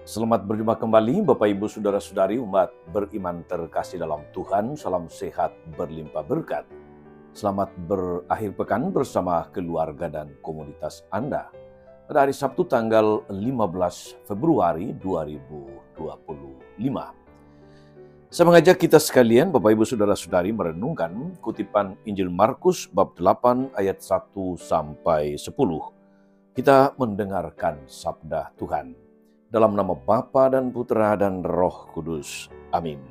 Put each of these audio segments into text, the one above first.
Selamat berjumpa kembali Bapak Ibu Saudara-saudari umat beriman terkasih dalam Tuhan. Salam sehat berlimpah berkat. Selamat berakhir pekan bersama keluarga dan komunitas Anda. Pada hari Sabtu tanggal 15 Februari 2025. Saya mengajak kita sekalian Bapak Ibu Saudara-saudari merenungkan kutipan Injil Markus bab 8 ayat 1 sampai 10. Kita mendengarkan sabda Tuhan. Dalam nama Bapa dan Putra dan Roh Kudus. Amin.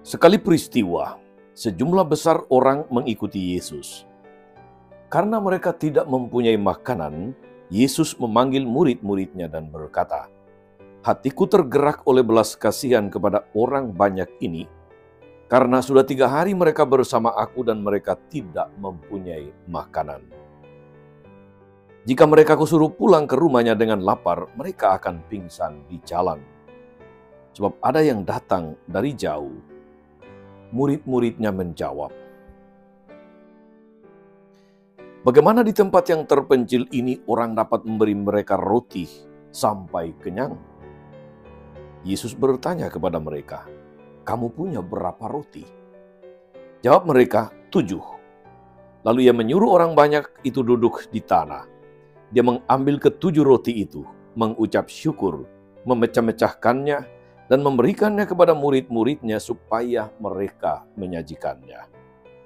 Sekali peristiwa, sejumlah besar orang mengikuti Yesus. Karena mereka tidak mempunyai makanan, Yesus memanggil murid-muridnya dan berkata, "Hatiku tergerak oleh belas kasihan kepada orang banyak ini, karena sudah 3 hari mereka bersama aku dan mereka tidak mempunyai makanan. Jika mereka kusuruh pulang ke rumahnya dengan lapar, mereka akan pingsan di jalan. Sebab ada yang datang dari jauh." Murid-muridnya menjawab, "Bagaimana di tempat yang terpencil ini orang dapat memberi mereka roti sampai kenyang?" Yesus bertanya kepada mereka, "Kamu punya berapa roti?" Jawab mereka, 7. Lalu ia menyuruh orang banyak itu duduk di tanah. Dia mengambil ke-7 roti itu, mengucap syukur, memecah-mecahkannya, dan memberikannya kepada murid-muridnya supaya mereka menyajikannya.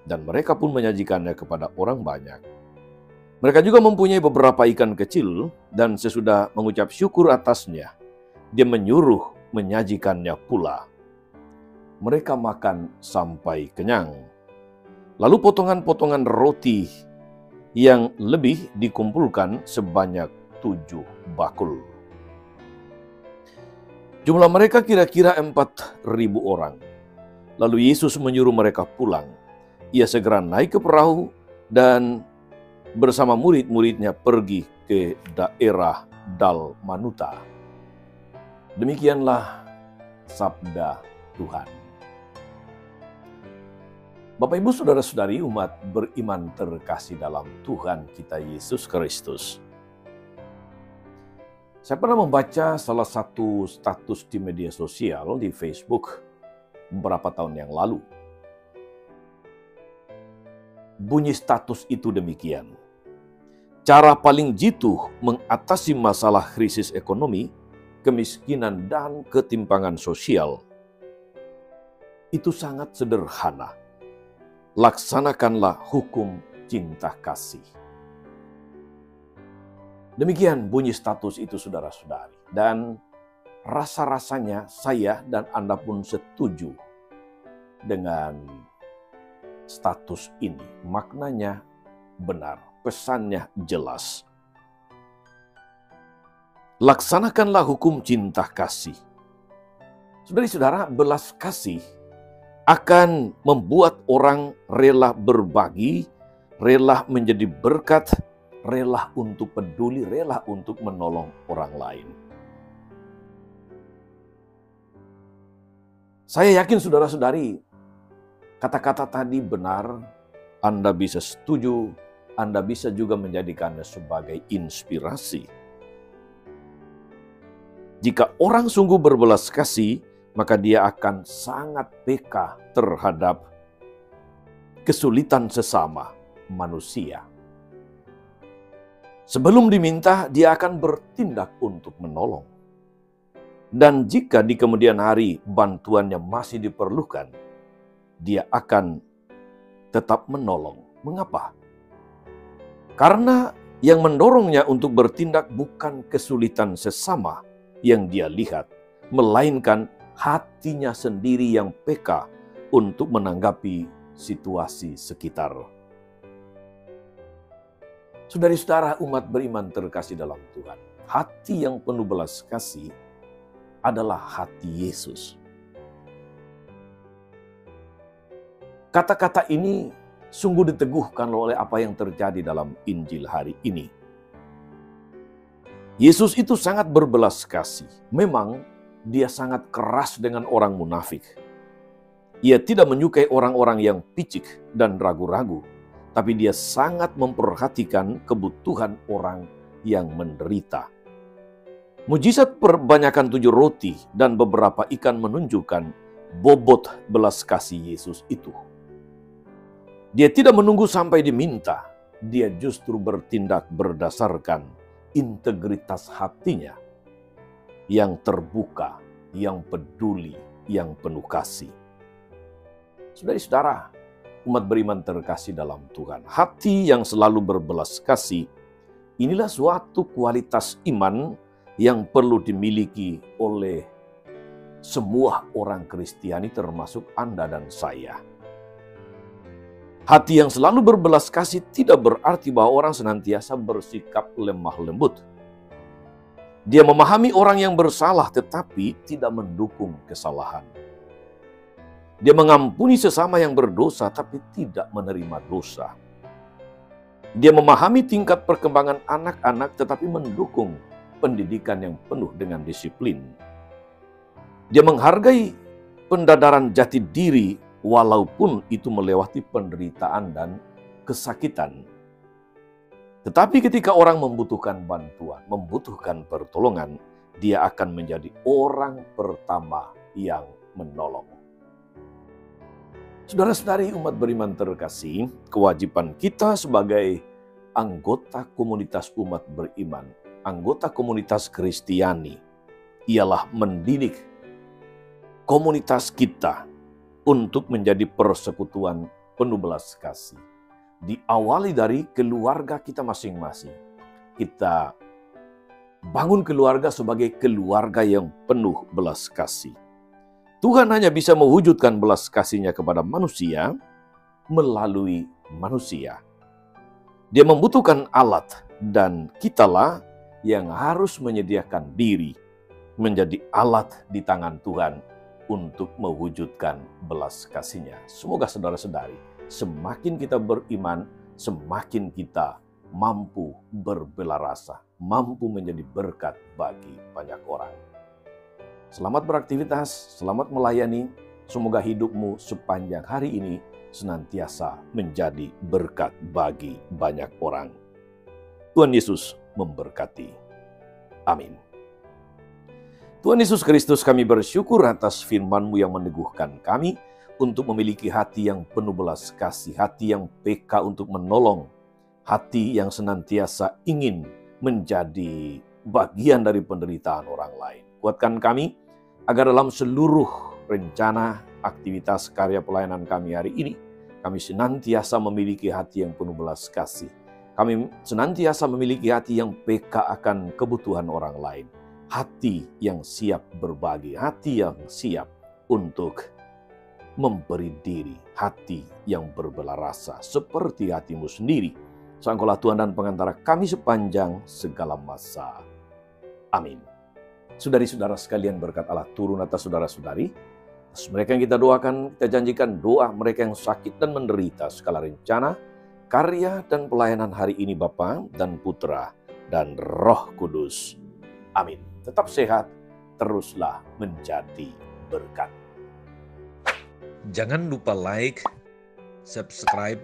Dan mereka pun menyajikannya kepada orang banyak. Mereka juga mempunyai beberapa ikan kecil, dan sesudah mengucap syukur atasnya, dia menyuruh menyajikannya pula. Mereka makan sampai kenyang. Lalu potongan-potongan roti yang lebih dikumpulkan sebanyak 7 bakul. Jumlah mereka kira-kira 4.000 orang. Lalu Yesus menyuruh mereka pulang. Ia segera naik ke perahu dan bersama murid-muridnya pergi ke daerah Dalmanuta. Demikianlah sabda Tuhan. Bapak Ibu Saudara-saudari umat beriman terkasih dalam Tuhan kita Yesus Kristus. Saya pernah membaca salah satu status di media sosial di Facebook beberapa tahun yang lalu. Bunyi status itu demikian. Cara paling jitu mengatasi masalah krisis ekonomi, kemiskinan, dan ketimpangan sosial itu sangat sederhana. Laksanakanlah hukum cinta kasih. Demikian bunyi status itu saudara-saudari. Dan rasa-rasanya saya dan Anda pun setuju dengan status ini. Maknanya benar, pesannya jelas. Laksanakanlah hukum cinta kasih. Saudara-saudara, belas kasih akan membuat orang rela berbagi, rela menjadi berkat, rela untuk peduli, rela untuk menolong orang lain. Saya yakin saudara-saudari, kata-kata tadi benar, Anda bisa setuju, Anda bisa juga menjadikannya sebagai inspirasi. Jika orang sungguh berbelas kasih, maka dia akan sangat peka terhadap kesulitan sesama manusia. Sebelum diminta, dia akan bertindak untuk menolong. Dan jika di kemudian hari bantuannya masih diperlukan, dia akan tetap menolong. Mengapa? Karena yang mendorongnya untuk bertindak bukan kesulitan sesama yang dia lihat, melainkan hatinya sendiri yang peka untuk menanggapi situasi sekitar. Saudara-saudara umat beriman terkasih dalam Tuhan, hati yang penuh belas kasih adalah hati Yesus. Kata-kata ini sungguh diteguhkan oleh apa yang terjadi dalam Injil hari ini. Yesus itu sangat berbelas kasih. Memang dia sangat keras dengan orang munafik. Ia tidak menyukai orang-orang yang picik dan ragu-ragu, tapi dia sangat memperhatikan kebutuhan orang yang menderita. Mujizat perbanyakan 7 roti dan beberapa ikan menunjukkan bobot belas kasih Yesus itu. Dia tidak menunggu sampai diminta, dia justru bertindak berdasarkan integritas hatinya yang terbuka, yang peduli, yang penuh kasih. Saudara-saudara, umat beriman terkasih dalam Tuhan, hati yang selalu berbelas kasih, inilah suatu kualitas iman yang perlu dimiliki oleh semua orang Kristiani termasuk Anda dan saya. Hati yang selalu berbelas kasih tidak berarti bahwa orang senantiasa bersikap lemah lembut. Dia memahami orang yang bersalah tetapi tidak mendukung kesalahan. Dia mengampuni sesama yang berdosa tapi tidak menerima dosa. Dia memahami tingkat perkembangan anak-anak tetapi mendukung pendidikan yang penuh dengan disiplin. Dia menghargai pendadaran jati diri walaupun itu melewati penderitaan dan kesakitan. Tetapi ketika orang membutuhkan bantuan, membutuhkan pertolongan, dia akan menjadi orang pertama yang menolong. Saudara-saudari umat beriman terkasih, kewajiban kita sebagai anggota komunitas umat beriman, anggota komunitas Kristiani, ialah mendidik komunitas kita untuk menjadi persekutuan penuh belas kasih. Diawali dari keluarga kita masing-masing. Kita bangun keluarga sebagai keluarga yang penuh belas kasih. Tuhan hanya bisa mewujudkan belas kasih-Nya kepada manusia melalui manusia. Dia membutuhkan alat dan kitalah yang harus menyediakan diri menjadi alat di tangan Tuhan untuk mewujudkan belas kasih-Nya. Semoga saudara-saudari, semakin kita beriman, semakin kita mampu berbela rasa, mampu menjadi berkat bagi banyak orang. Selamat beraktivitas, selamat melayani. Semoga hidupmu sepanjang hari ini senantiasa menjadi berkat bagi banyak orang. Tuhan Yesus memberkati. Amin. Tuhan Yesus Kristus, kami bersyukur atas firman-Mu yang meneguhkan kami untuk memiliki hati yang penuh belas kasih, hati yang peka untuk menolong, hati yang senantiasa ingin menjadi bagian dari penderitaan orang lain. Kuatkan kami agar dalam seluruh rencana, aktivitas, karya pelayanan kami hari ini, kami senantiasa memiliki hati yang penuh belas kasih. Kami senantiasa memiliki hati yang peka akan kebutuhan orang lain. Hati yang siap berbagi, hati yang siap untuk memberi diri, hati yang berbela rasa seperti hatimu sendiri. Sangkolah Tuhan dan pengantara kami sepanjang segala masa. Amin. Saudari-saudara sekalian, berkat Allah turun atas saudara-saudari. Mereka yang kita doakan, kita janjikan doa mereka yang sakit dan menderita segala rencana, karya dan pelayanan hari ini Bapa dan Putra dan Roh Kudus. Amin. Tetap sehat, teruslah menjadi berkat. Jangan lupa like, subscribe,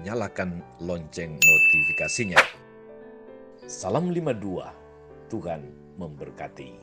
nyalakan lonceng notifikasinya. Salam 52, Tuhan memberkati.